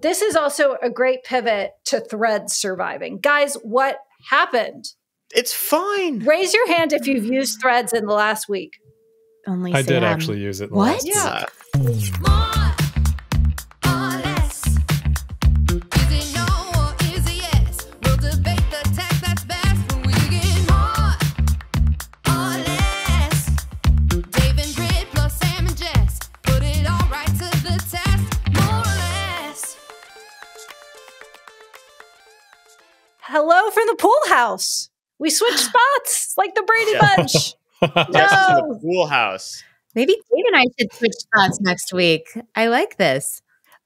This is also a great pivot to Threads surviving. Guys, what happened? It's fine. Raise your hand if you've used Threads in the last week. Only I Sam. did actually use it. What? Yeah. Hello from the pool house. We switched spots like the Brady Bunch. Yes, to the pool house. Maybe Dave and I should switch spots next week. I like this.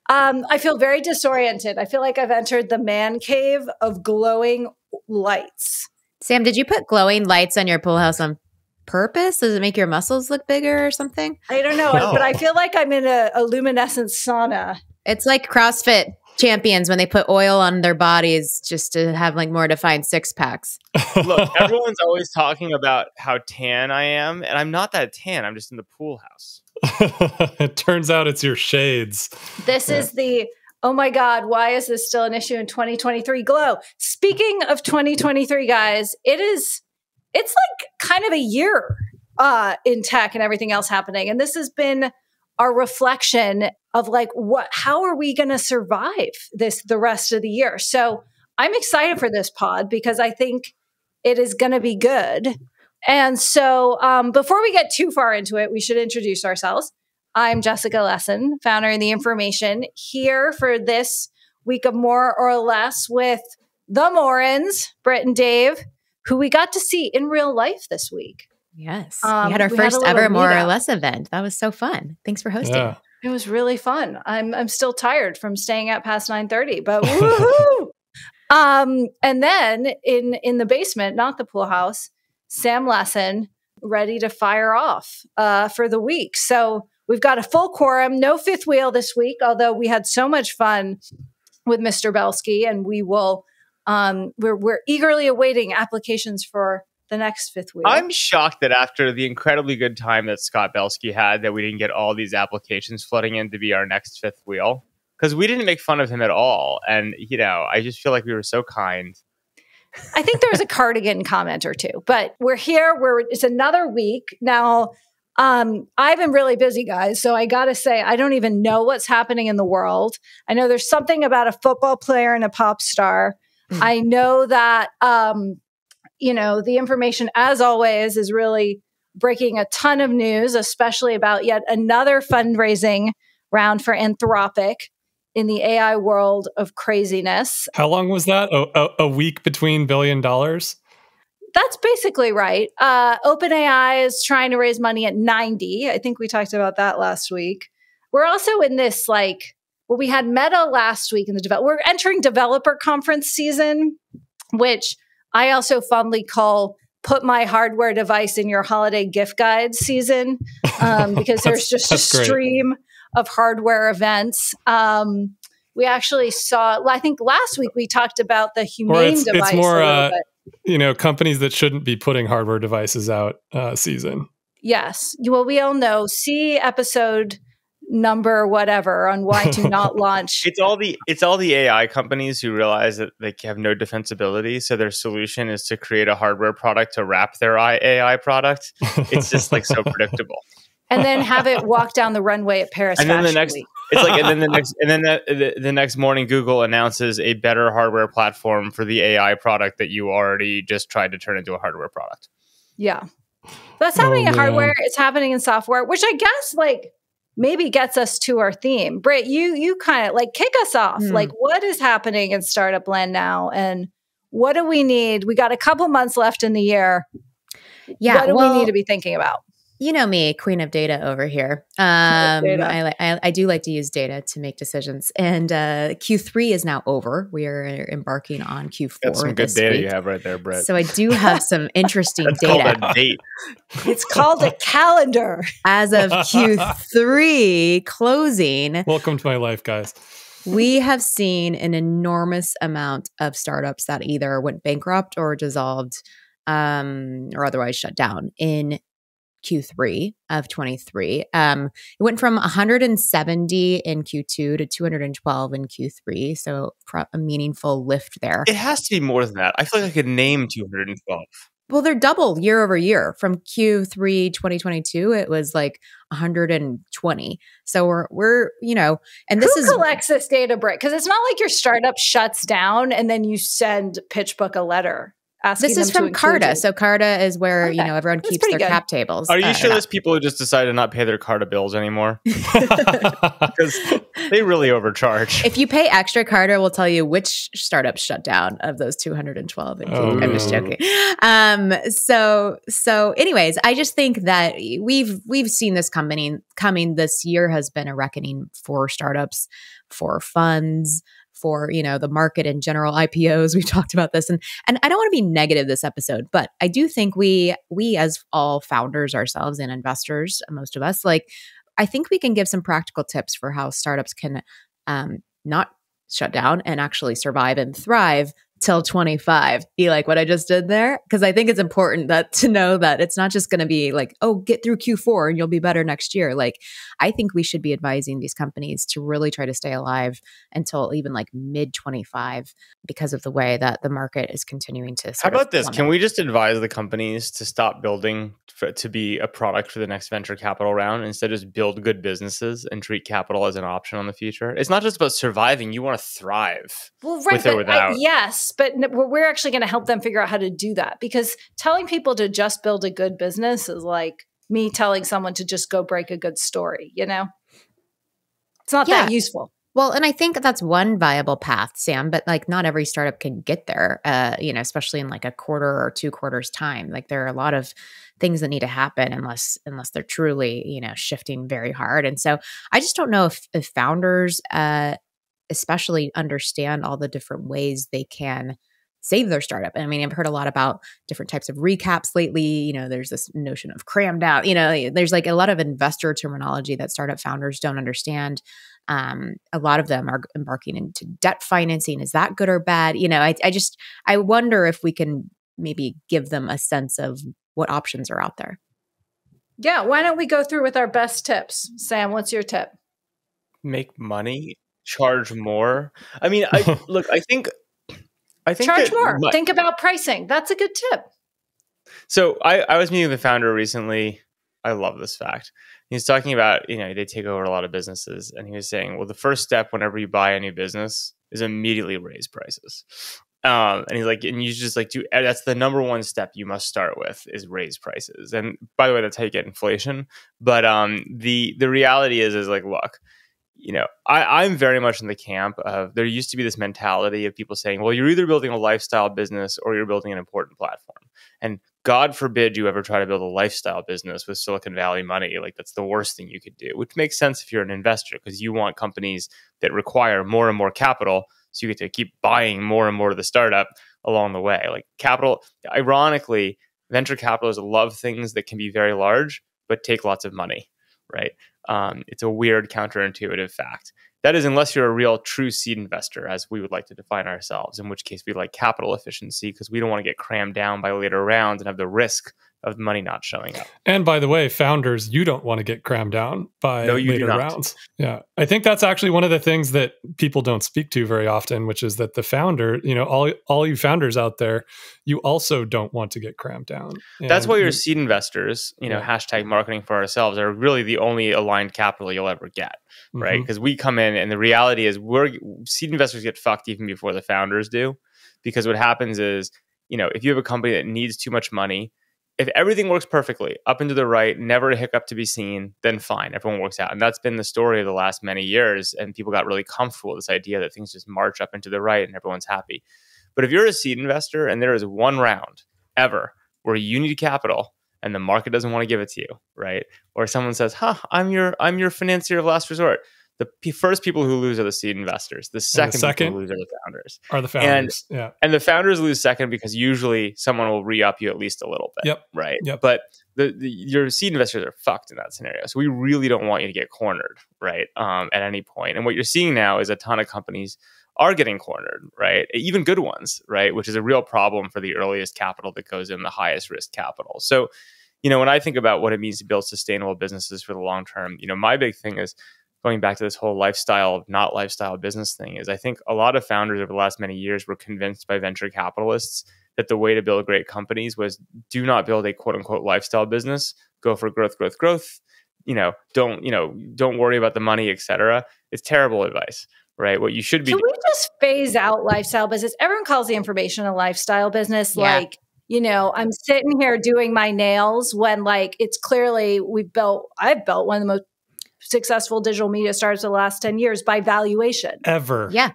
I feel very disoriented. I feel like I've entered the man cave of glowing lights. Sam, did you put glowing lights on your pool house on purpose? Does it make your muscles look bigger or something? I don't know, but I feel like I'm in a luminescent sauna. It's like CrossFit champions when they put oil on their bodies just to have like more defined six packs. Look, everyone's always talking about how tan I am, and I'm not that tan. I'm just in the pool house. It turns out it's your shades. This is the, oh my God, why is this still an issue in 2023 glow? Speaking of 2023, guys, it's like kind of a year in tech and everything else happening. And this has been our reflection of like, how are we going to survive the rest of the year? So I'm excited for this pod because I think it is going to be good. And so before we get too far into it, we should introduce ourselves. I'm Jessica Lesson, founder of The Information, here for this week of More or Less with the Morans, Britt and Dave, who we got to see in real life this week. Yes. We had our first ever More or Less event. That was so fun. Thanks for hosting. Yeah. It was really fun. I'm still tired from staying out past 9:30, but woohoo! And then in the basement, not the pool house, Sam Lesson, ready to fire off for the week. So we've got a full quorum, no fifth wheel this week, although we had so much fun with Mr. Belsky, and we will we're eagerly awaiting applications for the next fifth wheel. I'm shocked that after the incredibly good time that Scott Belsky had, that we didn't get all these applications flooding in to be our next fifth wheel. Because we didn't make fun of him at all. And, I just feel like we were so kind. I think there was a cardigan comment or two, but we're here. It's another week. Now, I've been really busy, guys. So I got to say, I don't even know what's happening in the world. I know there's something about a football player and a pop star. I know that, the information, as always, is really breaking a ton of news, especially about yet another fundraising round for Anthropic in the AI world of craziness. How long was that? A week between $1 billion? That's basically right. OpenAI is trying to raise money at 90. I think we talked about that last week. We're also in this we had Meta last week in the we're entering developer conference season, which I also fondly call put my hardware device in your holiday gift guide season, because there's just a stream of hardware events. We actually saw, I think last week we talked about the humane device. It's more, companies that shouldn't be putting hardware devices out season. Yes. Well, we all know, see episode number whatever on why to not launch. It's all the AI companies who realize that they have no defensibility, so their solution is to create a hardware product to wrap their AI product. It's just so predictable. And then have it walk down the runway at Paris and then Fashion Week. The next morning Google announces a better hardware platform for the AI product that you already just tried to turn into a hardware product. Yeah. That's happening in hardware. It's happening in software, which I guess maybe gets us to our theme. Britt, you kind of kick us off. What is happening in startup land now, and what do we need? We got a couple months left in the year. Yeah, what do we need to be thinking about? You know me, queen of data over here. I do like to use data to make decisions. And Q3 is now over. We are embarking on Q4. That's some good data you have right there, Brett. So I do have some interesting data. Called a date. It's called a calendar. As of Q3 closing. Welcome to my life, guys. We have seen an enormous amount of startups that either went bankrupt or dissolved or otherwise shut down in Q3 of 23. It went from 170 in Q2 to 212 in Q3. So a meaningful lift there. It has to be more than that. I feel like I could name 212. Well, they're double year over year. From Q3 2022, it was like 120. So we're and this Who collects this data break? Because it's not like your startup shuts down and then you send PitchBook a letter. This is from Carta. So Carta is where, everyone keeps their cap tables. Are you sure there's people who just decide to not pay their Carta bills anymore? Because they really overcharge. If you pay extra, Carta will tell you which startups shut down of those 212. I'm just joking. So anyways, I just think that we've seen this coming. This year has been a reckoning for startups, for funds, for the market in general, IPOs. We've talked about this, and I don't want to be negative this episode, but I do think we as all founders ourselves and investors, most of us, I think we can give some practical tips for how startups can not shut down and actually survive and thrive till 25. Be like what I just did there, because I think it's important to know that it's not just going to be like, oh, get through Q4 and you'll be better next year. I think we should be advising these companies to really try to stay alive until even mid 25 because of the way that the market is continuing to. How about this? Can we just advise the companies to stop building to be a product for the next venture capital round, instead just build good businesses and treat capital as an option on the future? It's not just about surviving. You want to thrive. Well, right, with or without. Yes, but we're actually going to help them figure out how to do that, because telling people to just build a good business is like me telling someone to just go break a good story, It's not that useful. Well, and I think that's one viable path, Sam, but not every startup can get there, especially in a quarter or 2 quarters time. There are a lot of things that need to happen unless they're truly, shifting very hard. And so I just don't know if founders especially understand all the different ways they can save their startup. I mean, I've heard a lot about different types of recaps lately. There's this notion of cramdown. There's a lot of investor terminology that startup founders don't understand. A lot of them are embarking into debt financing. Is that good or bad? I wonder if we can maybe give them a sense of what options are out there. Yeah. Why don't we go through with our best tips? Sam, what's your tip? Make money, charge more. I mean, I think charge more. Think about pricing. That's a good tip. So I was meeting with the founder recently. I love this fact. He's talking about, they take over a lot of businesses. And he was saying, well, the first step whenever you buy a new business is immediately raise prices. And he's like, and you just that's the number one step you must start with, is raise prices. And by the way, that's how you get inflation. But the reality is look, I'm very much in the camp of, there used to be this mentality of people saying, well, you're either building a lifestyle business or you're building an important platform. And God forbid you ever try to build a lifestyle business with Silicon Valley money. That's the worst thing you could do, which makes sense if you're an investor, because you want companies that require more and more capital. So you get to keep buying more and more of the startup along the way. Capital, ironically, venture capitalists love things that can be very large, but take lots of money, right? It's a weird counterintuitive fact. That is, unless you're a real true seed investor, as we would like to define ourselves, in which case we like capital efficiency, because we don't want to get crammed down by later rounds and have the risk of money not showing up. And by the way, founders, you don't want to get crammed down by later rounds. Yeah. I think that's actually one of the things that people don't speak to very often, which is that the founder, all you founders out there, you also don't want to get crammed down. And that's why your seed investors, hashtag marketing for ourselves, are really the only aligned capital you'll ever get, right? Because we come in, and the reality is seed investors get fucked even before the founders do. Because what happens is, if you have a company that needs too much money, if everything works perfectly, up and to the right, never a hiccup to be seen, then fine, everyone works out. And that's been the story of the last many years. And people got really comfortable with this idea that things just march up and to the right and everyone's happy. But if you're a seed investor and there is one round ever where you need capital and the market doesn't want to give it to you, right? Or someone says, I'm your financier of last resort. The first people who lose are the seed investors. The second people who lose are the founders. And the founders lose second because usually someone will re-up you at least a little bit, right? Yep. But your seed investors are fucked in that scenario. So we really don't want you to get cornered, right, at any point. And what you're seeing now is a ton of companies are getting cornered, right? Even good ones, right? Which is a real problem for the earliest capital that goes in, the highest risk capital. So, when I think about what it means to build sustainable businesses for the long term, my big thing is going back to this whole lifestyle, not lifestyle business thing, is I think a lot of founders over the last many years were convinced by venture capitalists that the way to build great companies was do not build a quote unquote lifestyle business, go for growth, growth, growth. Don't worry about the money, etc. It's terrible advice, right? What you should be. Can we just phase out lifestyle business? Everyone calls the information a lifestyle business. Yeah. Like, I'm sitting here doing my nails when like it's clearly I've built one of the most successful digital media startups of the last 10 years by valuation. Ever. Yeah.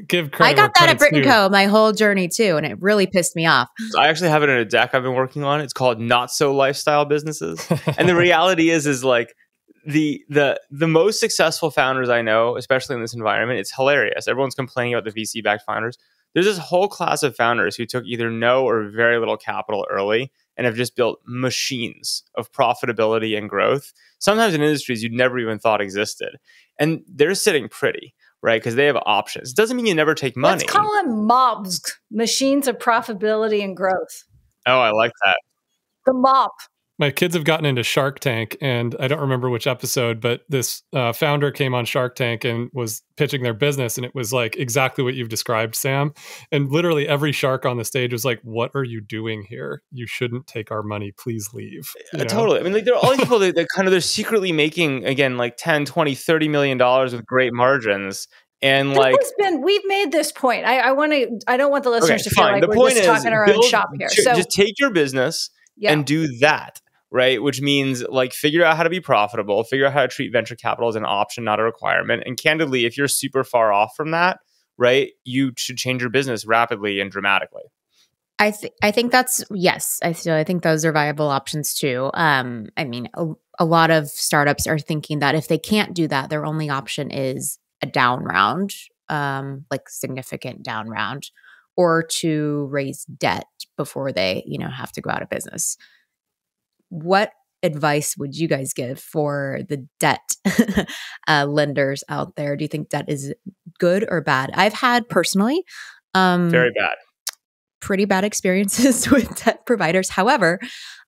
Give credit. I got that at Brit & Co. my whole journey too, and it really pissed me off. So I actually have it in a deck I've been working on. It's called Not So Lifestyle Businesses. And the reality is like the most successful founders I know, especially in this environment, it's hilarious. Everyone's complaining about the VC-backed founders. There's this whole class of founders who took either no or very little capital early and have just built machines of profitability and growth, sometimes in industries you'd never even thought existed. And they're sitting pretty, right? Because they have options. It doesn't mean you never take money. Let's call them MOBs, machines of profitability and growth. Oh, I like that. The MOP. My kids have gotten into Shark Tank, and I don't remember which episode, but this founder came on Shark Tank and was pitching their business, and it was like exactly what you've described, Sam. And literally every shark on the stage was like, "What are you doing here? You shouldn't take our money. Please leave." Totally. I mean, like there are all these people that they're secretly making, again, like 10, 20, $30 million with great margins. And we've made this point. I don't want the listeners to feel like the we're just talking our own shop here. So just take your business and do that. Right. Which means like figure out how to be profitable, figure out how to treat venture capital as an option, not a requirement. And candidly, if you're super far off from that, right, you should change your business rapidly and dramatically. I think that's, yes. I think those are viable options too. I mean, a lot of startups are thinking that if they can't do that, their only option is a down round, like significant down round, or to raise debt before they, have to go out of business. What advice would you guys give for the debt lenders out there? Do you think debt is good or bad? I've had personally very bad, pretty bad experiences with debt providers. However,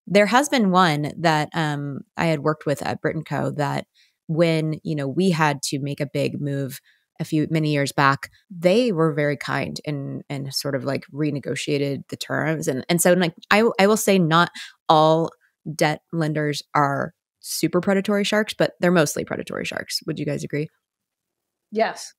there has been one that I had worked with at Brit & Co. that when we had to make a big move many years back, they were very kind and sort of like renegotiated the terms. And so like I will say not all debt lenders are super predatory sharks, but they're mostly predatory sharks. Would you guys agree? Yes.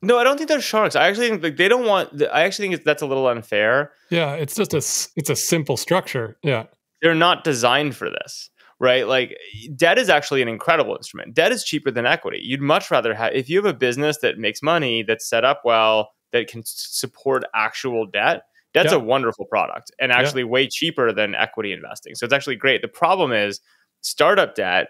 No, I don't think they're sharks. I actually think like they don't want. I actually think that's a little unfair. Yeah, it's just it's a simple structure. Yeah, they're not designed for this, right? Like debt is actually an incredible instrument. Debt is cheaper than equity. You'd much rather have if you have a business that makes money, that's set up well, that can support actual debt. That's a wonderful product and actually way cheaper than equity investing. So it's actually great. The problem is startup debt,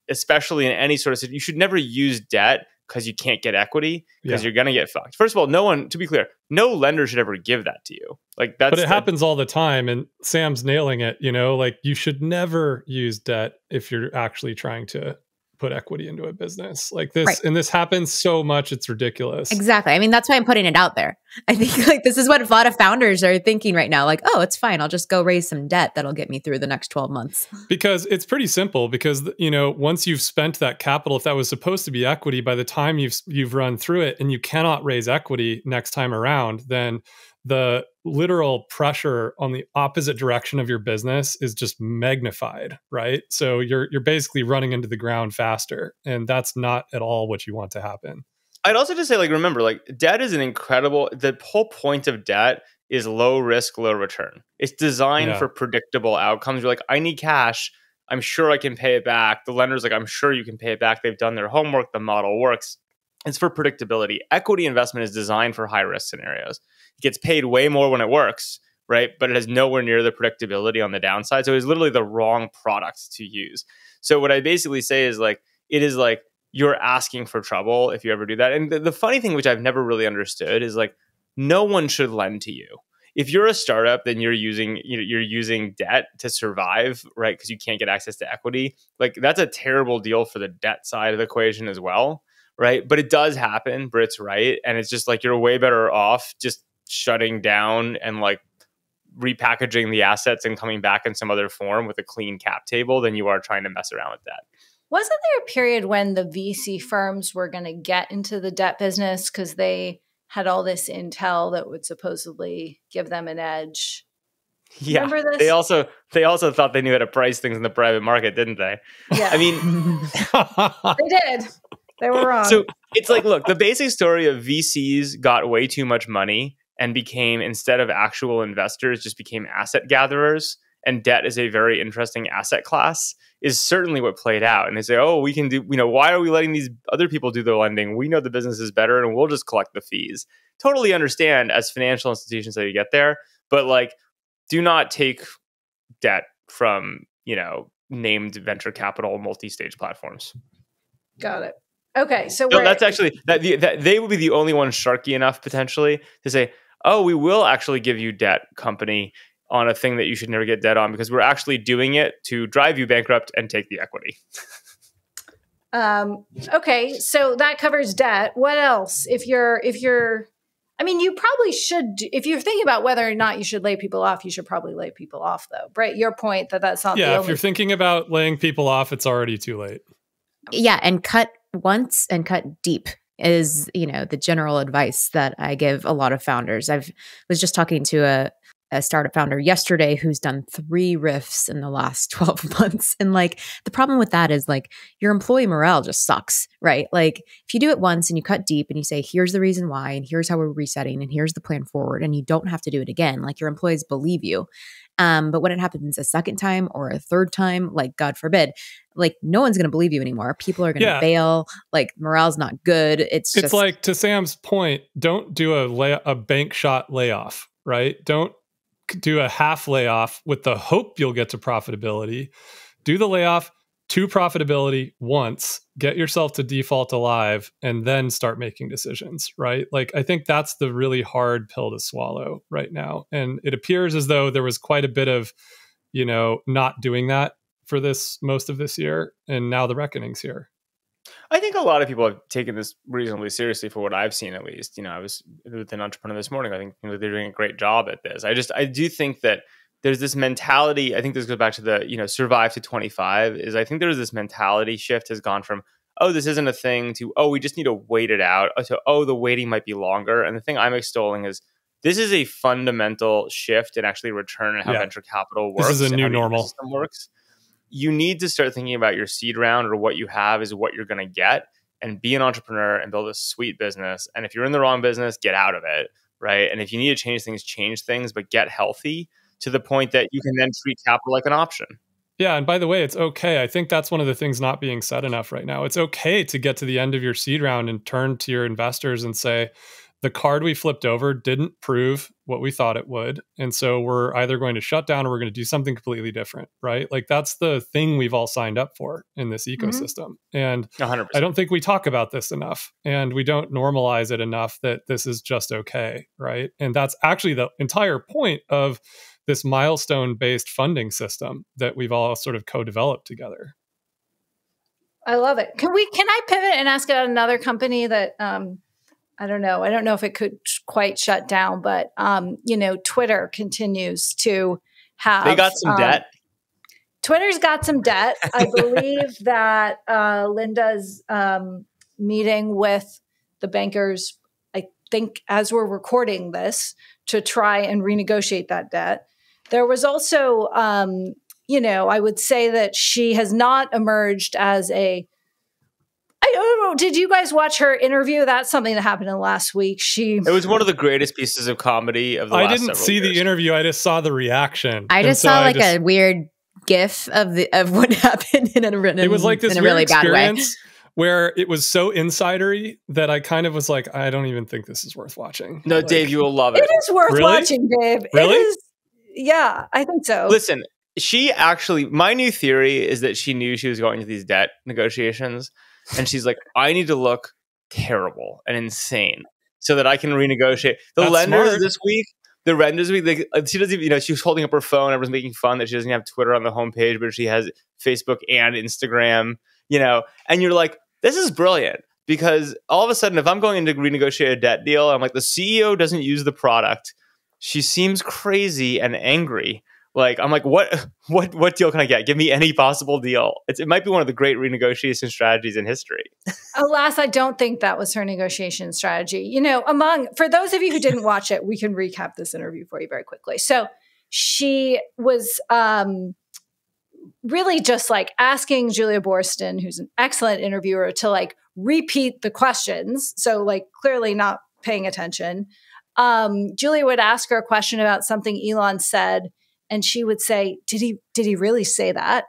especially in any sort of, you should never use debt because you can't get equity because you're going to get fucked. First of all, to be clear, no lender should ever give that to you. Like that's, but it happens all the time. And Sam's nailing it, like you should never use debt if you're actually trying to put equity into a business like this. Right. And this happens so much. It's ridiculous. Exactly. I mean, that's why I'm putting it out there. I think like this is what a lot of founders are thinking right now. Like, oh, it's fine. I'll just go raise some debt. That'll get me through the next 12 months. Because it's pretty simple because, once you've spent that capital, if that was supposed to be equity, by the time you've run through it and you cannot raise equity next time around, then the literal pressure on the opposite direction of your business is just magnified, right? So you're basically running into the ground faster, and that's not at all what you want to happen. I'd also just say, like, remember, like, debt is the whole point of debt is low risk, low return. It's designed for predictable outcomes. You're like, I need cash. I'm sure I can pay it back. The lender's like, I'm sure you can pay it back. They've done their homework. The model works. It's for predictability. Equity investment is designed for high risk scenarios. It gets paid way more when it works, right? But it has nowhere near the predictability on the downside. So it's literally the wrong product to use. So what I basically say is like, it is like you're asking for trouble if you ever do that. And the funny thing, which I've never really understood, is like no one should lend to you. If you're a startup, then you're using debt to survive, right? Because you can't get access to equity. Like that's a terrible deal for the debt side of the equation as well, right? But it does happen. Britt's right. And it's just like you're way better off just shutting down and like repackaging the assets and coming back in some other form with a clean cap table than you are trying to mess around with that. Wasn't there a period when the VC firms were going to get into the debt business because they had all this intel that would supposedly give them an edge? Yeah, remember this? They also thought they knew how to price things in the private market, didn't they? Yeah, I mean, they did. They were wrong. So it's like, look, the basic story of VCs got way too much money and became, instead of actual investors, just became asset gatherers. And debt is a very interesting asset class, is certainly what played out. And they say, oh, we can do, why are we letting these other people do the lending? We know the business is better and we'll just collect the fees. Totally understand as financial institutions that you get there, but like, do not take debt from, named venture capital multi-stage platforms. Got it. Okay. So that's actually, that they would be the only one sharky enough potentially to say, oh, we will actually give you debt, company, on a thing that you should never get debt on because we're actually doing it to drive you bankrupt and take the equity. Okay. So that covers debt. What else? You probably should, if you're thinking about whether or not you should lay people off, you should probably lay people off though. Right? Your point that's not the only. Yeah, if you're thinking about laying people off, it's already too late. Yeah, and cut once and cut deep is, the general advice that I give a lot of founders. I was just talking to a startup founder yesterday who's done 3 RIFs in the last 12 months. And like, the problem with that is like your employee morale just sucks, right? Like if you do it once and you cut deep and you say, here's the reason why, and here's how we're resetting, and here's the plan forward, and you don't have to do it again, like your employees believe you. But when it happens a second time or a third time, like God forbid, like no one's going to believe you anymore. People are going to bail. Like morale's not good. It's just like, to Sam's point, don't do a bank shot layoff, right? Don't do a half layoff with the hope you'll get to profitability. Do the layoff to profitability once, get yourself to default alive, and then start making decisions, right? Like, I think that's the really hard pill to swallow right now. And it appears as though there was quite a bit of, not doing that for most of this year. And now the reckoning's here. I think a lot of people have taken this reasonably seriously for what I've seen, at least. I was with an entrepreneur this morning. I think they're doing a great job at this. I do think that there's this mentality. I think this goes back to the, survive to 25 is I think there's this mentality shift has gone from, oh, this isn't a thing to, oh, we just need to wait it out to, oh, the waiting might be longer. And the thing I'm extolling is this is a fundamental shift in actually return on how venture capital works. This is a new normal. System works. You need to start thinking about your seed round or what you have is what you're going to get and be an entrepreneur and build a sweet business. And if you're in the wrong business, get out of it, right? And if you need to change things, but get healthy to the point that you can then treat capital like an option. Yeah. And by the way, it's okay. I think that's one of the things not being said enough right now. It's okay to get to the end of your seed round and turn to your investors and say, the card we flipped over didn't prove what we thought it would. And so we're either going to shut down or we're going to do something completely different, right? Like that's the thing we've all signed up for in this ecosystem. And 100%. I don't think we talk about this enough and we don't normalize it enough that this is just okay, right? And that's actually the entire point of this milestone-based funding system that we've all sort of co-developed together. I love it. Can I pivot and ask about another company that I don't know if it could quite shut down, but Twitter continues to have. They got some debt. Twitter's got some debt. I believe that Linda's meeting with the bankers, I think, as we're recording this, to try and renegotiate that debt. There was also, I would say that she has not emerged as I don't know. Did you guys watch her interview? That's something that happened in the last week. It was one of the greatest pieces of comedy of the last several years. I didn't see the interview. I just saw the reaction. I just saw a weird GIF of what happened it was like this in a really bad way. Where it was so insidery that I kind of was like, I don't even think this is worth watching. No, Dave, you will love it. It is worth watching, Dave. Really? It is. Yeah, I think so. Listen, my new theory is that she knew she was going to these debt negotiations. And she's like, I need to look terrible and insane so that I can renegotiate. The lenders this week, she doesn't even, she was holding up her phone. Everyone's making fun that she doesn't have Twitter on the homepage, but she has Facebook and Instagram, and you're like, this is brilliant because all of a sudden, if I'm going in to renegotiate a debt deal, I'm like, the CEO doesn't use the product. she seems crazy and angry. Like, I'm like, what deal can I get? Give me any possible deal. It might be one of the great renegotiation strategies in history. Alas, I don't think that was her negotiation strategy. You know, for those of you who didn't watch it, we can recap this interview for you very quickly. So she was really just like asking Julia Boorstin, who's an excellent interviewer, to like repeat the questions. So like clearly not paying attention. Julia would ask her a question about something Elon said, and she would say, did he really say that?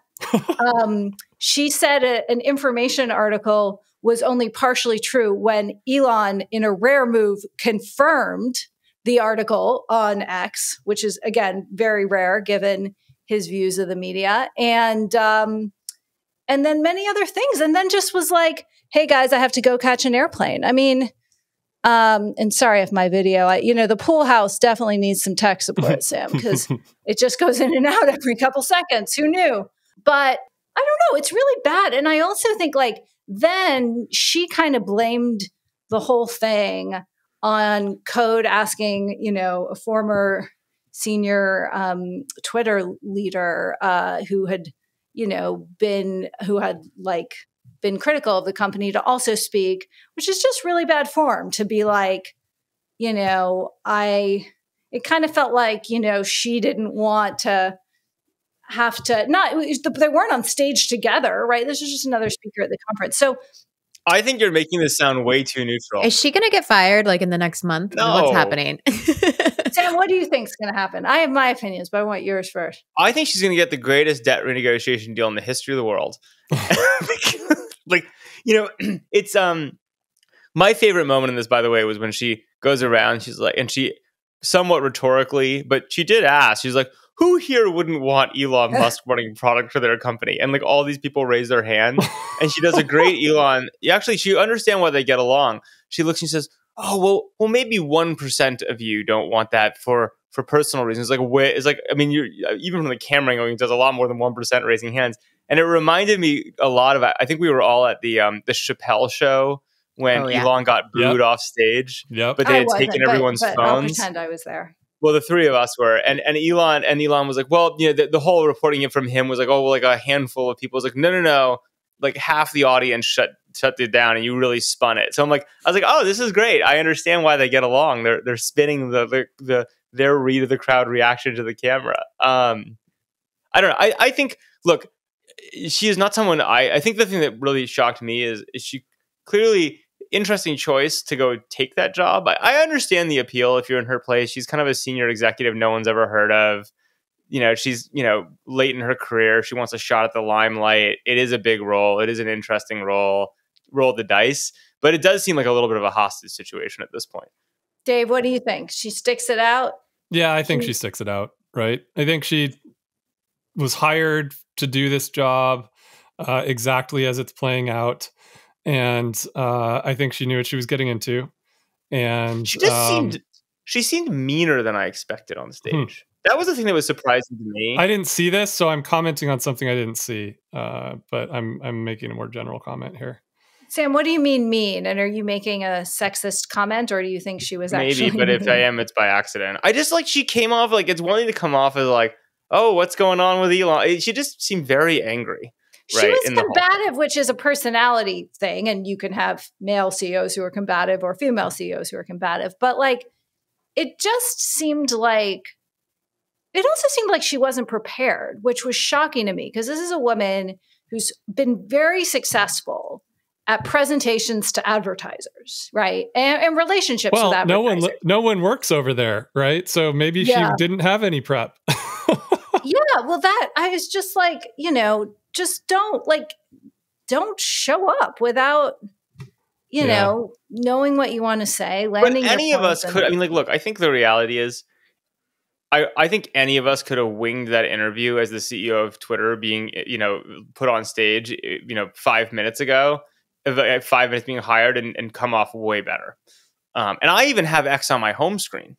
She said an information article was only partially true when Elon, in a rare move, confirmed the article on X, which is, again, very rare given his views of the media. And then many other things. And then just was like, hey, guys, I have to go catch an airplane. I mean, and sorry if my video, the pool house definitely needs some tech support, Sam, because it just goes in and out every couple seconds. Who knew? But I don't know. It's really bad. And I also think like then she kind of blamed the whole thing on Code asking, a former senior Twitter leader who had been critical of the company to also speak, which is just really bad form to be like, it kind of felt like, she didn't want to have to they weren't on stage together, right? This is just another speaker at the conference. So I think you're making this sound way too neutral. Is she going to get fired like in the next month? No. What's happening? Sam, what do you think is going to happen? I have my opinions, but I want yours first. I think she's going to get the greatest debt renegotiation deal in the history of the world. It's my favorite moment in this, by the way, was when she goes around. She's like, and she somewhat rhetorically, but she did ask. She's like, who here wouldn't want Elon Musk running product for their company? And like all these people raise their hand, and she does a great Elon. Actually, she understands why they get along. She looks and she says, "Oh, well, maybe 1% of you don't want that for personal reasons." You're even from the camera angle, it does a lot more than 1% raising hands. And it reminded me a lot of. I think we were all at the Chappelle show when Elon got booed off stage. Yep. But they had taken everyone's phones. I'll pretend I was there. Well, the three of us were, and Elon was like, well, the whole reporting it from him was like, oh, well, like a handful of people. It was like, no, like half the audience shut it down, and you really spun it. So I was like, oh, this is great. I understand why they get along. They're spinning their read of the crowd reaction to the camera. I don't know. I think, look, she is not someone. I think the thing that really shocked me is she clearly. Interesting choice to go take that job. I understand the appeal if you're in her place. She's kind of a senior executive no one's ever heard of. She's, late in her career. She wants a shot at the limelight. It is a big role. It is an interesting role. Roll the dice. But it does seem like a little bit of a hostage situation at this point. Dave, what do you think? She sticks it out? Yeah, I think she sticks it out, right? I think she was hired to do this job exactly as it's playing out. And I think she knew what she was getting into. And she seemed meaner than I expected on stage. That was the thing that was surprising to me. I didn't see this, so I'm commenting on something I didn't see. But I'm making a more general comment here. Sam, what do you mean mean? And are you making a sexist comment, or do you think she was actually maybe? But if I am, it's by accident. I just she came off like it's one thing to come off as like, oh, what's going on with Elon? She just seemed very angry. She was combative, which is a personality thing. And you can have male CEOs who are combative or female CEOs who are combative. But it also seemed like she wasn't prepared, which was shocking to me because this is a woman who's been very successful at presentations to advertisers, right? And relationships with advertisers. No one works over there, right? So maybe she didn't have any prep. Yeah, well, I was just like, just don't show up without, knowing what you want to say. Landing but any of us could. Look, I think the reality is, I think any of us could have winged that interview as the CEO of Twitter being, put on stage, 5 minutes ago, 5 minutes being hired and come off way better. And I even have X on my home screen.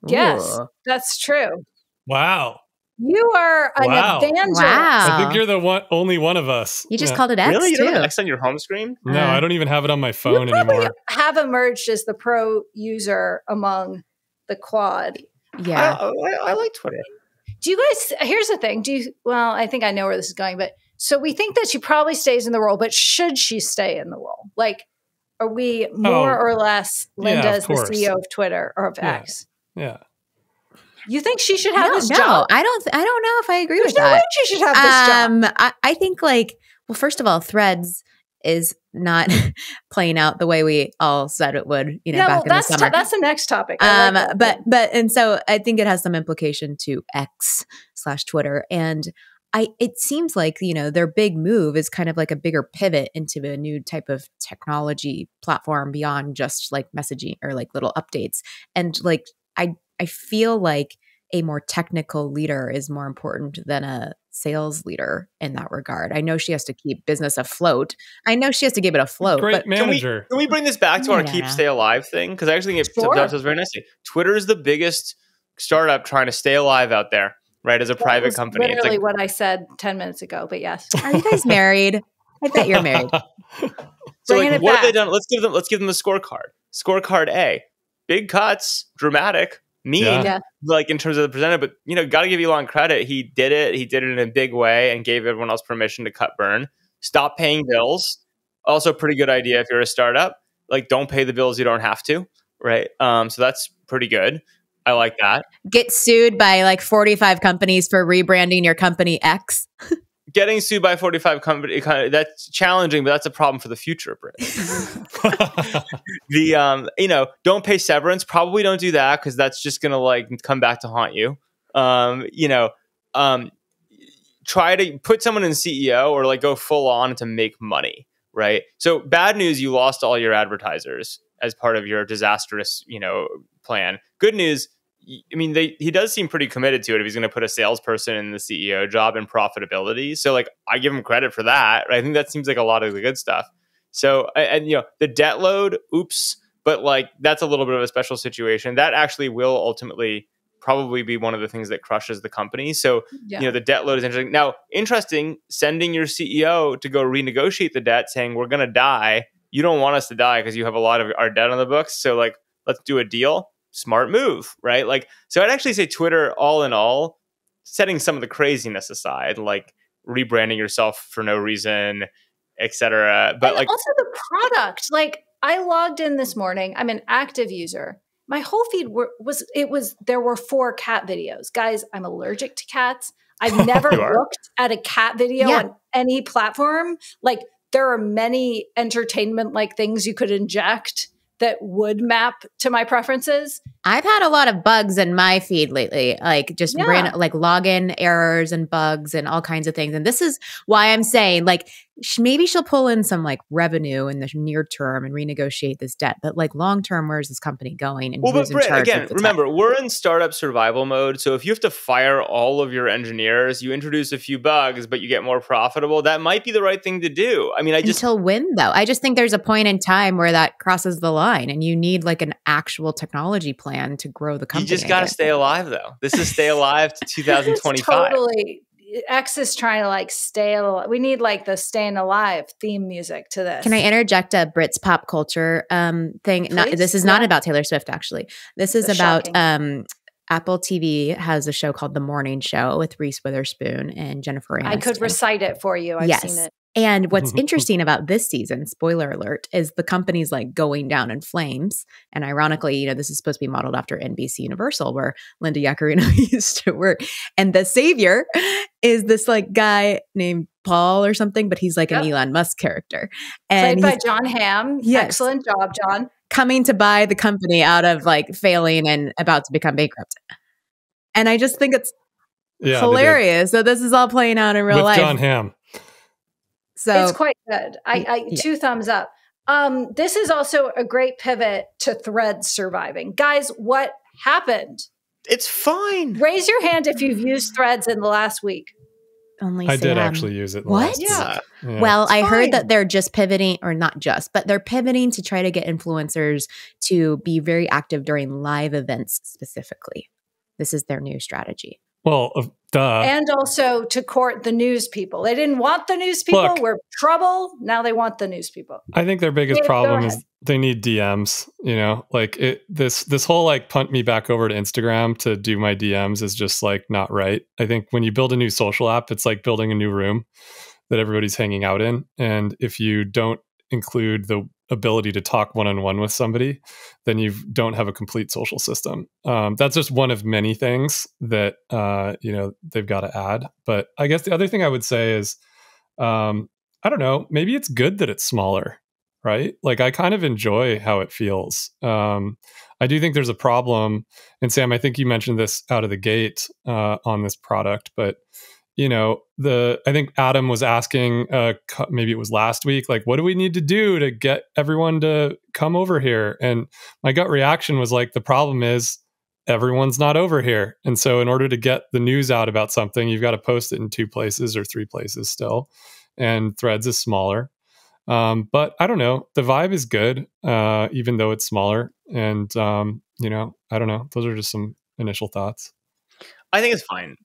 Yes, that's true. Wow. You are an evangelist. Wow. I think you're the only one of us. You just called it X, really? You too. don't have X on your home screen? No, I don't even have it on my phone anymore. Have emerged as the pro user among the quad. Yeah. I like Twitter. Do you guys, here's the thing. Well, I think I know where this is going, but so we think that she probably stays in the role, but should she stay in the role? Like, are we more or less Linda as the CEO of Twitter or of X? Yeah. You think she should have this job? I don't know if I agree with no that. Way she should have this job. I think well, first of all, Threads is not playing out the way we all said it would, back in the summer. That's the next topic. And so I think it has some implication to X/Twitter. And it seems like, their big move is kind of like a bigger pivot into a new type of technology platform beyond just like messaging or like little updates. And like, I feel like a more technical leader is more important than a sales leader in that regard. I know she has to keep business afloat. I know she has to keep it afloat. Great manager. Can we bring this back to our keep stay alive thing? Because I actually think it dovetails very nicely. Twitter is the biggest startup trying to stay alive out there, right? As a private company. Literally it's what I said 10 minutes ago, but yes. Are you guys married? I bet you're married. So like, what have they done? Let's give them the scorecard. Scorecard A. Big cuts, dramatic. Mean, like in terms of the presenter, but got to give Elon credit. He did it. He did it in a big way and gave everyone else permission to cut burn. Stop paying bills. Also, pretty good idea if you're a startup. Like, don't pay the bills you don't have to, right? So that's pretty good. I like that. Get sued by like 45 companies for rebranding your company X. Getting sued by 45 companies, that's challenging, but that's a problem for the future, Britt. Don't pay severance. Probably don't do that because that's just going to like come back to haunt you. Try to put someone in CEO or like go full on to make money, right? So bad news, you lost all your advertisers as part of your disastrous, plan. Good news, I mean, he does seem pretty committed to it if he's going to put a salesperson in the CEO job and profitability. So like, I give him credit for that. Right? I think that seems like a lot of the good stuff. So, the debt load, oops, but like, that's a little bit of a special situation. That actually will ultimately probably be one of the things that crushes the company. So, the debt load is interesting. Now, sending your CEO to go renegotiate the debt saying, we're going to die. You don't want us to die because you have a lot of our debt on the books. So like, let's do a deal. Smart move, right? Like, so I'd actually say Twitter, all in all, setting some of the craziness aside, like rebranding yourself for no reason, etc. But and like also the product. Like, I logged in this morning. I'm an active user. My whole feed there were 4 cat videos. Guys, I'm allergic to cats. I've never looked at a cat video on any platform. Like, there are many entertainment like things you could inject that would map to my preferences. I've had a lot of bugs in my feed lately, like just like login errors and bugs and all kinds of things. And this is why I'm saying like maybe she'll pull in some like revenue in the near term and renegotiate this debt. But like long term, where's this company going? And who's in charge again, of the remember, tech? we're in startup survival mode. So if you have to fire all of your engineers, you introduce a few bugs, but you get more profitable, that might be the right thing to do. I mean, until when though? I just think there's a point in time where that crosses the line and you need like an actual technology plan to grow the company. You just got to stay alive though. This is stay alive to 2025. Totally. X is trying to like stay alive. We need like the staying alive theme music to this. Can I interject a Brits pop culture thing? This is not about Taylor Swift, actually. This is about Apple TV has a show called The Morning Show with Reese Witherspoon and Jennifer Aniston. I could recite it for you. I've seen it. And what's interesting about this season, spoiler alert, is the company's like going down in flames. And ironically, this is supposed to be modeled after NBC Universal, where Linda Yaccarino used to work. And the savior is this like guy named Paul or something, but he's like an Elon Musk character. And played by John Hamm. Yes. Excellent job, John. Coming to buy the company out of like failing and about to become bankrupt. And I just think it's hilarious. So this is all playing out in real life. John Hamm. So it's quite good. I 2 thumbs up. This is also a great pivot to Threads surviving. Guys, what happened? It's fine. Raise your hand if you've used Threads in the last week. Only I did actually use it. What? Yeah. Well, I heard that they're just pivoting, or not just, but they're pivoting to try to get influencers to be very active during live events specifically. This is their new strategy. Well, duh. And also to court the news people. They didn't want the news people. Look, We're trouble. Now they want the news people. I think their biggest problem is they need DMs. You know, like this whole like punt me back over to Instagram to do my DMs is just like not right. I think when you build a new social app, it's like building a new room that everybody's hanging out in. And if you don't include the ability to talk one-on-one with somebody, then you don't have a complete social system. That's just one of many things that they've got to add. But I guess the other thing I would say is, I don't know, maybe it's good that it's smaller, right? Like I kind of enjoy how it feels. I do think there's a problem, and Sam, I think you mentioned this out of the gate on this product, but I think Adam was asking, maybe it was last week, like, what do we need to do to get everyone to come over here? And my gut reaction was like, the problem is everyone's not over here. And so in order to get the news out about something, you've got to post it in 2 places or 3 places still. And Threads is smaller. But I don't know. The vibe is good, even though it's smaller. And, I don't know. Those are just some initial thoughts. I think it's fine.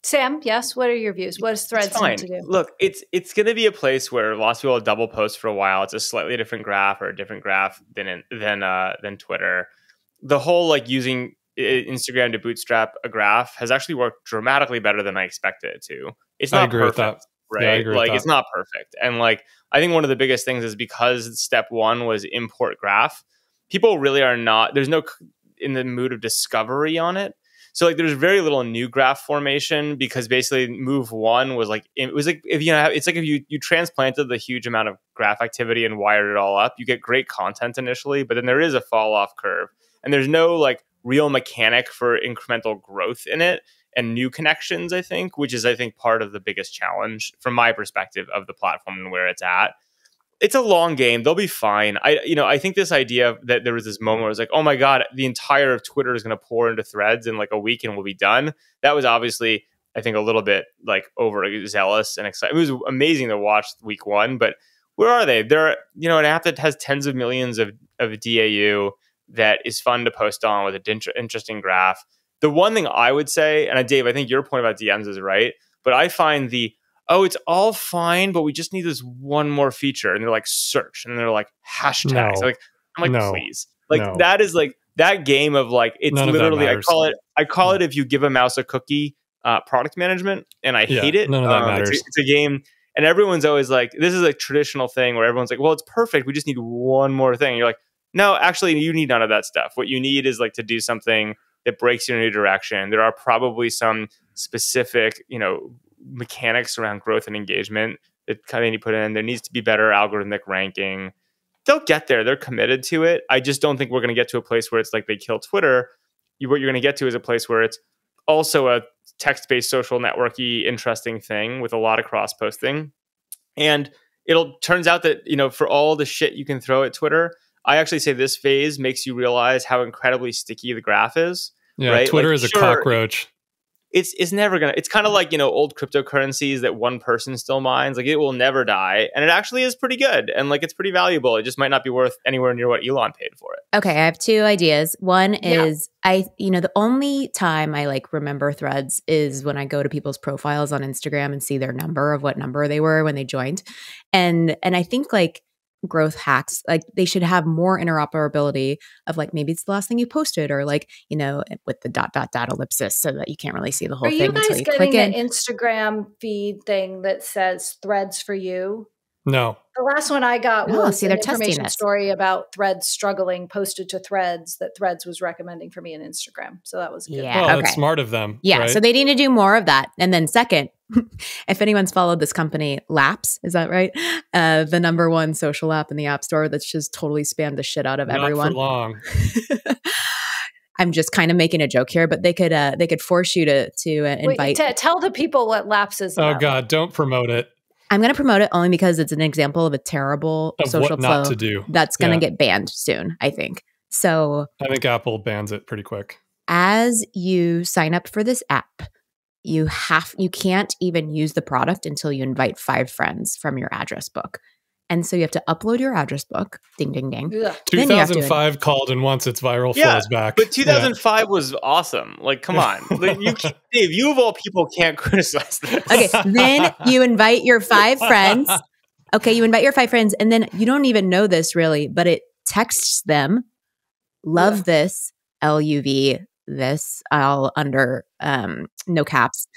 Sam, yes. What are your views? What does Threads need to do? Look, it's going to be a place where lots of people double post for a while. It's a slightly different graph or a different graph than Twitter. The whole like using Instagram to bootstrap a graph has actually worked dramatically better than I expected it to. It's not perfect, right? Yeah, I agree with that. It's not perfect, and like I think one of the biggest things is because step 1 was import graph. People really are not. There's no in the mood of discovery on it. So like there's very little new graph formation because basically move 1 was like, it was like if it's like if you transplanted the huge amount of graph activity and wired it all up, you get great content initially, but then there is a fall off curve and there's no like real mechanic for incremental growth in it and new connections, I think, which is part of the biggest challenge from my perspective of the platform and where it's at. It's a long game. They'll be fine. I think this idea that there was this moment where it was like, oh my God, the entire of Twitter is going to pour into Threads in like a week and we'll be done. That was obviously, I think, a little bit like overzealous and exciting. It was amazing to watch week 1, but where are they? They're, an app that has tens of millions of DAU that is fun to post on with an interesting graph. The one thing I would say, and Dave, I think your point about DMs is right, but I find it's all fine, but we just need this one more feature. And they're like search and they're like hashtags. Please. That is like that game of like, it's literally, I call it if you give a mouse a cookie, product management. And I hate it. None of that matters. It's a game. And everyone's always like, this is a traditional thing where everyone's like, well, it's perfect. We just need one more thing. And you're like, no, actually you need none of that stuff. What you need is like to do something that breaks you in a new direction. There are probably some specific, mechanics around growth and engagement that kind of need to put in. There needs to be better algorithmic ranking. They'll get there. They're committed to it. I just don't think we're going to get to a place where it's like they kill Twitter. What you're going to get to is a place where it's also a text-based social networky interesting thing with a lot of cross-posting. And turns out that, for all the shit you can throw at Twitter, I actually say this phase makes you realize how incredibly sticky the graph is. Yeah, right? Twitter is a cockroach. It's never gonna. It's kind of like old cryptocurrencies that one person still mines. Like it will never die, and it actually is pretty good, and like it's pretty valuable. It just might not be worth anywhere near what Elon paid for it. Okay, I have 2 ideas. One is the only time I like remember Threads is when I go to people's profiles on Instagram and see their number of what number they were when they joined, and I think like growth hacks, like they should have more interoperability of like maybe it's the last thing you posted or like with the ... ellipsis so that you can't really see the whole thing until you click it. Are you guys getting the Instagram feed thing that says Threads for you? No. The last one I got was they're an information testing story about Threads struggling posted to Threads that Threads was recommending for me on Instagram. So that was good. Yeah, well, that's smart of them. Yeah, right? So they need to do more of that. And then second, if anyone's followed this company, Laps, is that right? The number 1 social app in the App Store that's just totally spammed the shit out of everyone. Not for long. I'm just kind of making a joke here, but they could force you to invite. Wait, tell the people what Laps is about. Oh God, don't promote it. I'm going to promote it only because it's an example of a terrible social flow to do. That's going to get banned soon, I think. So I think Apple bans it pretty quick. As you sign up for this app, you can't even use the product until you invite 5 friends from your address book. And so you have to upload your address book. Ding, ding, ding. Ugh. 2005 called, and once it's viral, flows back. But 2005 was awesome. Like, come on. Like, Dave, you of all people can't criticize this. Okay, then you invite your 5 friends. Okay, you invite your 5 friends, and then you don't even know this really, but it texts them, love this, LUV, this, all under no caps.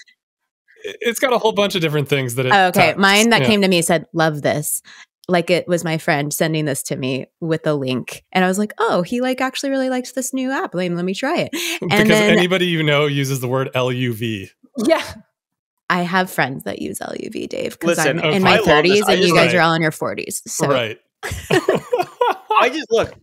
It's got a whole bunch of different things that it okay, texts. Mine that came to me said, love this. Like it was my friend sending this to me with a link. And I was like, oh, he like actually really likes this new app. Let me try it. And because then, anybody you know uses the word LUV. Yeah. I have friends that use LUV, Dave, because I'm Listen, in my 30s and you guys right. are all in your 40s. So. Right.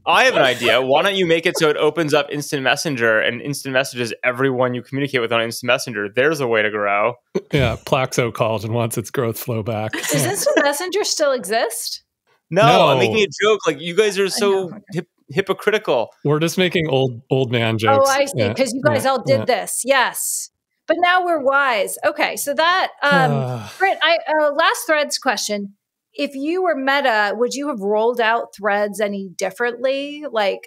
I have an idea. Why don't you make it so it opens up Instant Messenger and Instant Messages everyone you communicate with on Instant Messenger? There's a way to grow. Yeah, Plaxo called and wants its growth flow back. Does Instant Messenger still exist? No, I'm making a joke. Like, you guys are so hypocritical. We're just making old man jokes. Oh, I see. Because you guys all did this. Yes. But now we're wise. Okay. So that, Britt, last Threads question. If you were Meta, would you have rolled out Threads any differently, like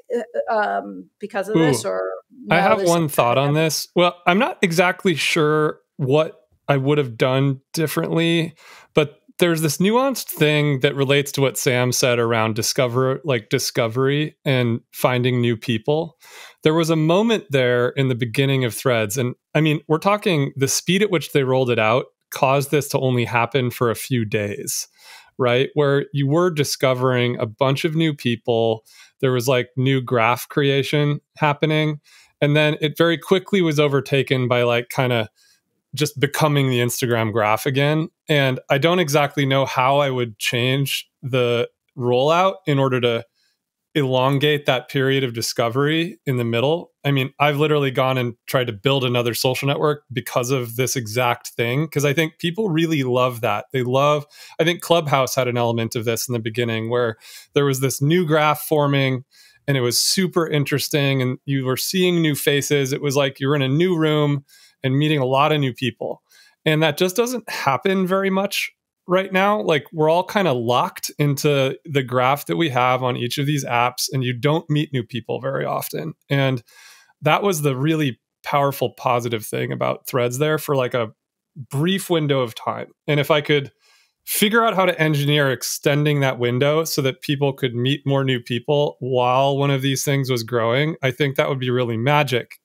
because of this? Or I have one thought on this. Well, I'm not exactly sure what I would have done differently, but there's this nuanced thing that relates to what Sam said around discovery and finding new people. There was a moment there in the beginning of Threads, and I mean, we're talking the speed at which they rolled it out caused this to only happen for a few days. Right? Where you were discovering a bunch of new people. There was like new graph creation happening. And then it very quickly was overtaken by like kind of just becoming the Instagram graph again. And I don't exactly know how I would change the rollout in order to elongate that period of discovery in the middle. I mean, I've literally gone and tried to build another social network because of this exact thing, because I think people really love that. I think Clubhouse had an element of this in the beginning where there was this new graph forming and it was super interesting and you were seeing new faces. It was like you were in a new room and meeting a lot of new people. And that just doesn't happen very much right now. Like, we're all kind of locked into the graph that we have on each of these apps, and you don't meet new people very often. And that was the really powerful positive thing about Threads there for like a brief window of time. And if I could figure out how to engineer extending that window so that people could meet more new people while one of these things was growing, I think that would be really magic.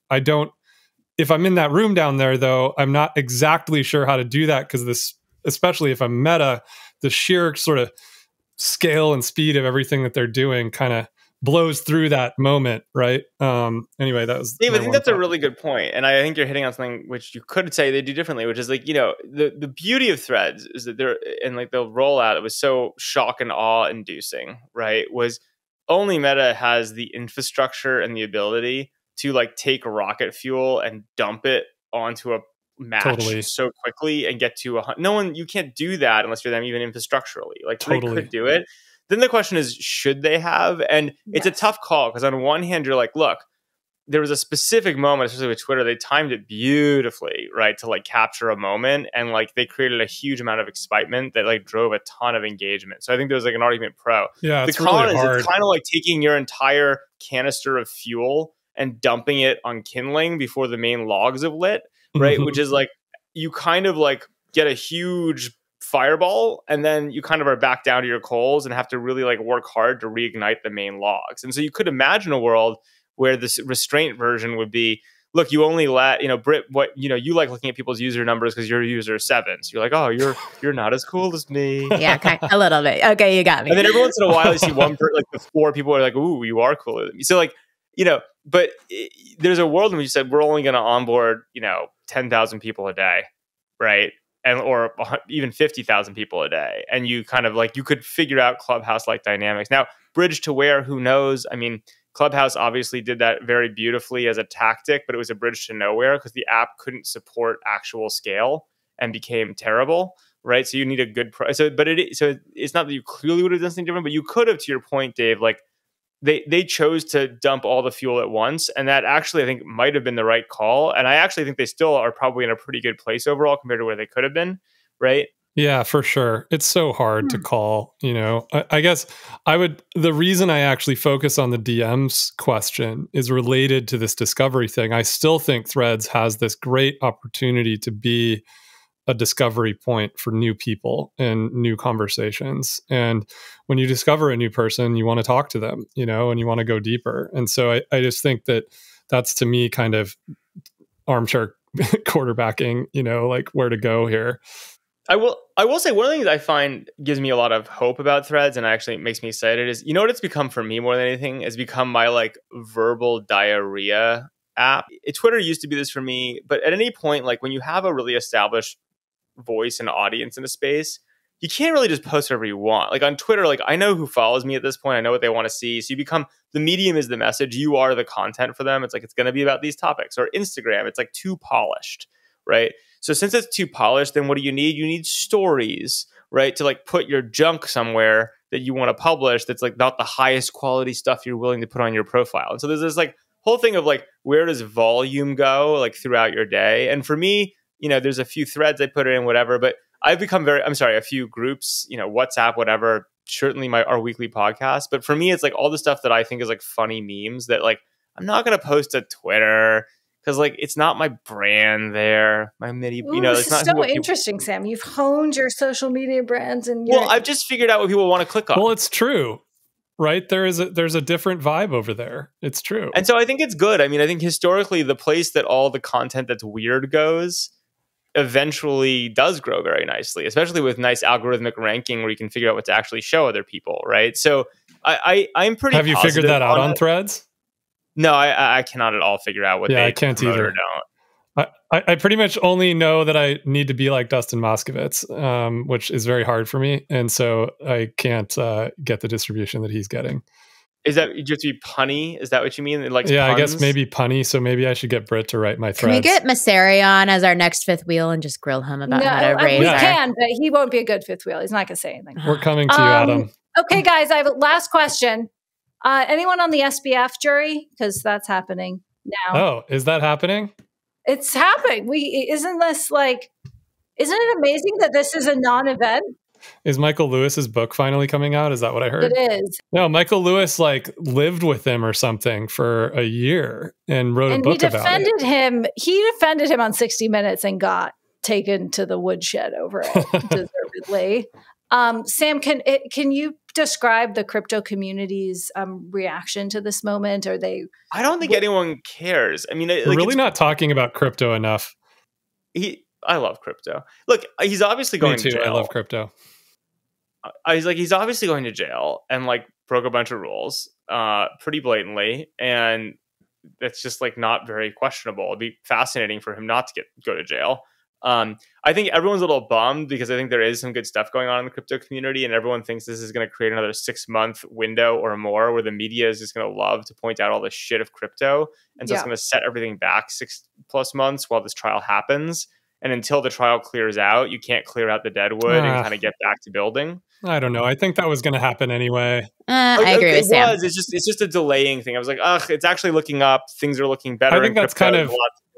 If I'm in that room down there, though, I'm not exactly sure how to do that, because especially if I'm Meta, the sheer sort of scale and speed of everything that they're doing kind of blows through that moment, right? Anyway, that was Dave, I think that's a really good point. And I think you're hitting on something which you could say they do differently, which is like, the beauty of Threads is that and like the rollout, it was so shock and awe inducing, right? Was only Meta has the infrastructure and the ability to like take rocket fuel and dump it onto a match so quickly and get to you can't do that unless you're them even infrastructurally. Like, they could do it. Then the question is, should they have? And it's a tough call, because on one hand you're like, look, there was a specific moment, especially with Twitter, they timed it beautifully, right, to like capture a moment, and like they created a huge amount of excitement that like drove a ton of engagement. So I think there's like an argument pro. Yeah, the con is it's kind of like taking your entire canister of fuel and dumping it on kindling before the main logs have lit. Right, which is like you kind of like get a huge fireball and then you kind of are back down to your coals and have to really like work hard to reignite the main logs. And so you could imagine a world where this restraint version would be, look, you only let, Britt, you like looking at people's user numbers because you're user 7. So you're like, oh, you're not as cool as me. Yeah, a little bit. Okay, you got me. And then every once in a while you see one like the 4 people are like, ooh, you are cooler than me. So like, but there's a world in which you said we're only going to onboard, 10,000 people a day, right? Or even 50,000 people a day. And you kind of like, you could figure out Clubhouse-like dynamics. Now, bridge to where, who knows? I mean, Clubhouse obviously did that very beautifully as a tactic, but it was a bridge to nowhere because the app couldn't support actual scale and became terrible, right? So you need a good so it's not that you clearly would have done something different, but you could have, to your point, Dave, like, They chose to dump all the fuel at once, and that actually I think might have been the right call. And I actually think they still are probably in a pretty good place overall compared to where they could have been, right? Yeah, for sure. It's so hard to call, I guess the reason I actually focus on the DMs question is related to this discovery thing. I still think Threads has this great opportunity to be a discovery point for new people and new conversations. And when you discover a new person, you want to talk to them, and you want to go deeper. And so I just think that that's, to me, kind of armchair quarterbacking, like where to go here. I will say one of the things I find gives me a lot of hope about Threads and actually makes me excited is, what it's become for me more than anything is become my like verbal diarrhea app. Twitter used to be this for me, but at any point, like when you have a really established voice and audience in a space, you can't really just post whatever you want. Like on Twitter, like I know who follows me at this point. I know what they want to see. So you become, the medium is the message. You are the content for them. It's like, it's going to be about these topics. Or Instagram, it's like too polished, right? So since it's too polished, then what do you need? You need stories, right? To like put your junk somewhere that you want to publish that's like not the highest quality stuff you're willing to put on your profile. And so there's this like whole thing of like, where does volume go like throughout your day? And for me, there's a few threads I put it in, whatever, but I've become a few groups, WhatsApp, whatever, certainly our weekly podcast. But for me, it's like all the stuff that I think is like funny memes that like, I'm not going to post to Twitter because like, it's not my brand there. My MIDI, it's not so interesting, Sam. You've honed your social media brands and I've just figured out what people want to click on. Well, it's true. Right? There's a different vibe over there. It's true. And so I think it's good. I mean, I think historically the place that all the content that's weird goes eventually does grow very nicely, especially with nice algorithmic ranking where you can figure out what to actually show other people, right? So I'm pretty Have you figured that out on Threads? No, I cannot at all figure out what they I can't either. Or don't. I pretty much only know that I need to be like Dustin Moskovitz, which is very hard for me. And so I can't get the distribution that he's getting. Is that you have to be punny? Is that what you mean? Like yeah, puns? I guess maybe punny. So maybe I should get Britt to write my threads. Can we get Masseri on as our next fifth wheel and just grill him about how to raise? We can, but he won't be a good fifth wheel. He's not going to say anything. We're coming to you, Adam. Okay, guys, I have a last question. Anyone on the SBF jury? Because that's happening now. Oh, is that happening? It's happening. Isn't it amazing that this is a non-event? Is Michael Lewis's book finally coming out? Is that what I heard? It is. No, Michael Lewis lived with him or something for a year and wrote a book about it. He defended him on 60 Minutes and got taken to the woodshed over it, deservedly. Sam, can you describe the crypto community's reaction to this moment? Are they? I don't think anyone cares. I mean, we're really not talking about crypto enough. I love crypto. Look, he's obviously going to jail. I love crypto. He's obviously going to jail and like broke a bunch of rules pretty blatantly. And that's just like not very questionable. It'd be fascinating for him not to go to jail. I think everyone's a little bummed because I think there is some good stuff going on in the crypto community and everyone thinks this is going to create another 6-month window or more where the media is just going to love to point out all the shit of crypto. And so it's going to set everything back 6+ months while this trial happens. And until the trial clears out, you can't clear out the deadwood and kind of get back to building. I don't know. I think that was going to happen anyway. I agree with Sam. It's just a delaying thing. I was like, it's actually looking up. Things are looking better. I think that's kind of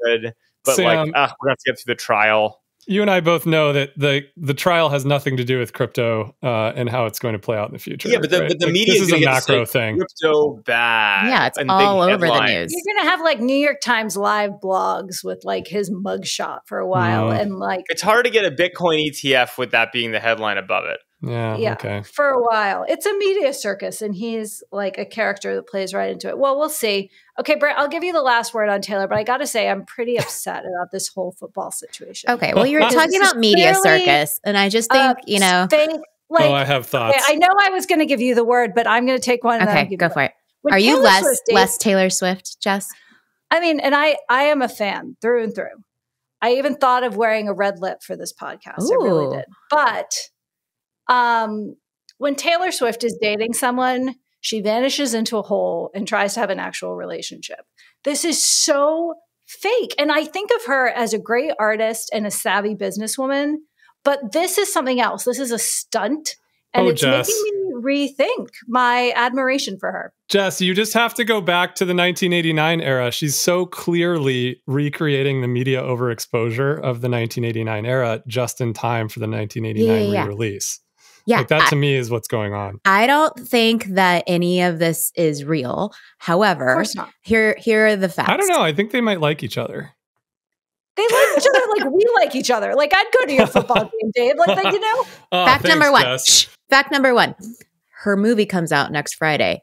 good. But Sam, we're going to have to get through the trial. You and I both know that the trial has nothing to do with crypto and how it's going to play out in the future. Yeah, but the media is a macro thing. Crypto bad. Yeah, it's all over the news. You're going to have like New York Times live blogs with like his mugshot for a while, and like it's hard to get a Bitcoin ETF with that being the headline above it. Yeah, okay. For a while. It's a media circus, and he's like a character that plays right into it. Well, we'll see. Okay, Brett, I'll give you the last word on Taylor, but I got to say, I'm pretty upset about this whole football situation. Okay, well, you were talking about media circus, and I just think, fake, like, I have thoughts. Okay, I know I was going to give you the word, but I'm going to take one. And okay, go for it. Are you less Taylor Swift, Jess? I mean, and I am a fan through and through. I even thought of wearing a red lip for this podcast. Ooh. I really did. But when Taylor Swift is dating someone, she vanishes into a hole and tries to have an actual relationship. This is so fake. And I think of her as a great artist and a savvy businesswoman, but this is something else. This is a stunt. And it's Jess. making me rethink my admiration for her. Jess, you just have to go back to the 1989 era. She's so clearly recreating the media overexposure of the 1989 era just in time for the 1989 re-release. Yeah, like that to me is what's going on. I don't think that any of this is real. However, of course not. Here are the facts. I don't know. I think they might like each other. They like each other like we like each other. Like I'd go to your football game, Dave. Like you know. Fact number one. Fact number one. Her movie comes out next Friday.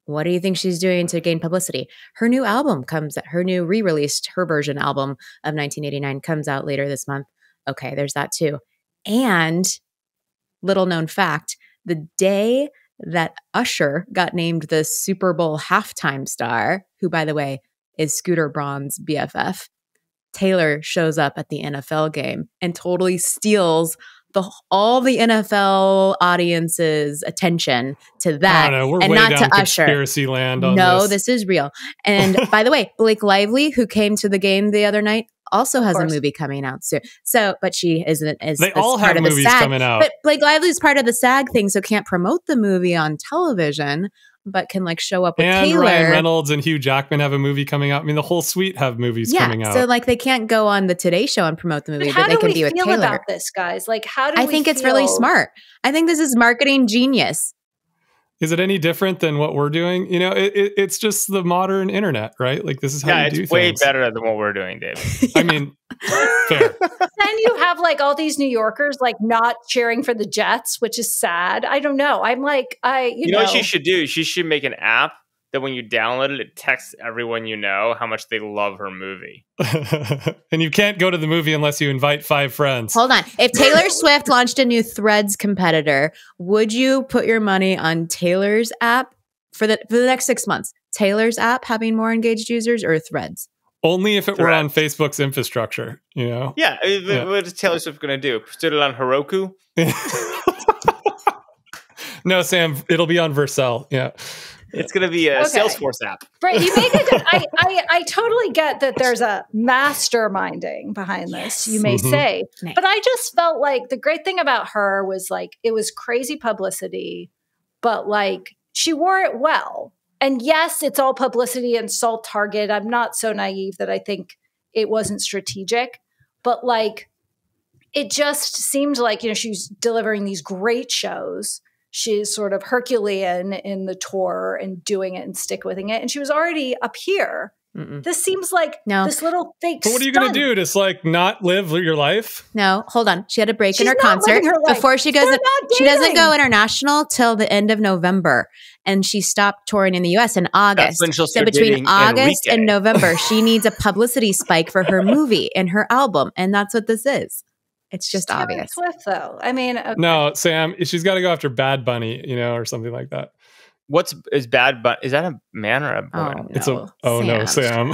What do you think she's doing to gain publicity? Her new album her new re-released, her version album of 1989 comes out later this month. Okay, there's that too. And little known fact, the day that Usher got named the Super Bowl halftime star, who, by the way, is Scooter Braun's BFF, Taylor shows up at the NFL game and totally steals all the NFL audience's attention to that, and not to Usher. Conspiracy land on this is real. And by the way, Blake Lively, who came to the game the other night, also has a movie coming out soon. So, but she isn't. They all have movies coming out. But Blake Lively's part of the SAG thing, so can't promote the movie on television, but can like show up with Taylor. Ryan Reynolds and Hugh Jackman have a movie coming out. I mean, the whole suite have movies coming out. So like they can't go on the Today Show and promote the movie, but they can be with Taylor. How do we feel about this, guys? Like, how do I think it's really smart. I think this is marketing genius. Is it any different than what we're doing? You know, it's just the modern internet, right? Like this is how you do things. Yeah, it's way better than what we're doing, David. I mean, fair. Then you have like all these New Yorkers like not cheering for the Jets, which is sad. I don't know. I'm like, you know what she should do? She should make an app that when you download it, it texts everyone you know how much they love her movie. And you can't go to the movie unless you invite 5 friends. Hold on. If Taylor Swift launched a new Threads competitor, would you put your money on Taylor's app for the next 6 months? Taylor's app having more engaged users or Threads? Only if it were on Facebook's infrastructure, you know? Yeah. What is Taylor Swift going to do? Put it on Heroku? No, Sam, it'll be on Vercel. Yeah. It's going to be a Salesforce app. Right. You make it. I totally get that there's a masterminding behind this, you may say. Nice. But I just felt like the great thing about her was like, it was crazy publicity, but like she wore it well. And yes, it's all publicity and salt target. I'm not so naive that I think it wasn't strategic, but like, it just seemed like, you know, she was delivering these great shows. She's sort of Herculean in the tour and doing it and stick with it. And she was already up here. Mm-mm. This seems like this little fake But what are you going to do? Just like not live your life? No, hold on. She had a break in her concert before she goes. She doesn't go international till the end of November. And she stopped touring in the US in August. So between August and November, she needs a publicity spike for her movie and her album. And that's what this is. It's just obvious. Swift, though. I mean, no, Sam, she's got to go after Bad Bunny, you know, or something like that. Is Bad Bunny? Is that a man or a woman? No, Sam.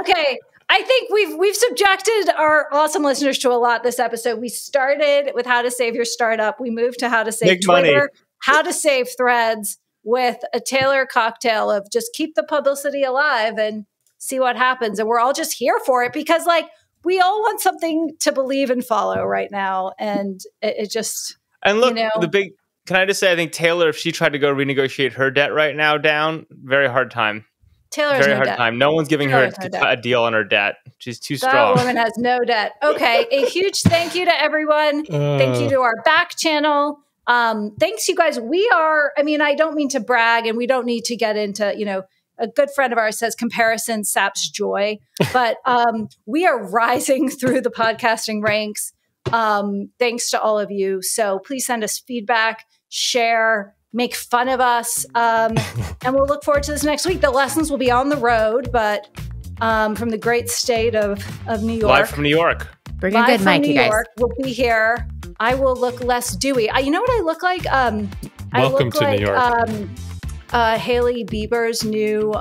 Okay, I think we've subjected our awesome listeners to a lot this episode. We started with how to save your startup. We moved to how to save Twitter, money. How to save Threads, with a Taylor cocktail of just keep the publicity alive and see what happens. And we're all just here for it because, like, we all want something to believe and follow right now. And it just, and look, can I just say, I think Taylor, if she tried to go renegotiate her debt right now down, very hard time. Taylor's very hard time. No one's giving her a deal on her debt. She's too strong. That woman has no debt. Okay. A huge thank you to everyone. Thank you to our back channel. Thanks, you guys. I don't mean to brag and we don't need to get into, you know, a good friend of ours says comparison saps joy, but we are rising through the podcasting ranks thanks to all of you. So please send us feedback, share, make fun of us, and we'll look forward to this next week. The lessons will be on the road, but from the great state of New York. Live from New York. Bring a good mic, you guys. We'll be here. I will look less dewy. You know what I look like? Welcome to New York. Hailey Bieber's new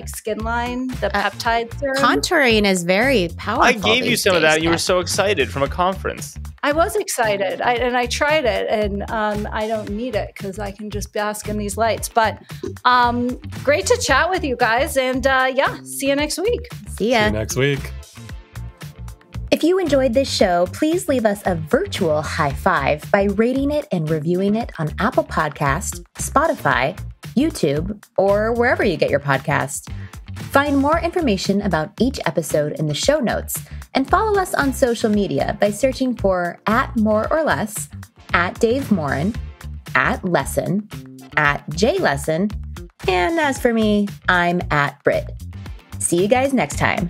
skin line, the peptide serum. Contouring is very powerful. I gave you some of that. You were so excited from a conference. I was excited, and I tried it, and I don't need it because I can just bask in these lights. But great to chat with you guys, and see you next week. See ya. See you next week. If you enjoyed this show, please leave us a virtual high five by rating it and reviewing it on Apple Podcasts, Spotify, YouTube, or wherever you get your podcasts. Find more information about each episode in the show notes and follow us on social media by searching for @MoreOrLess, @DaveMorin, @Lesson, @JLesson, and as for me, I'm @Brit. See you guys next time.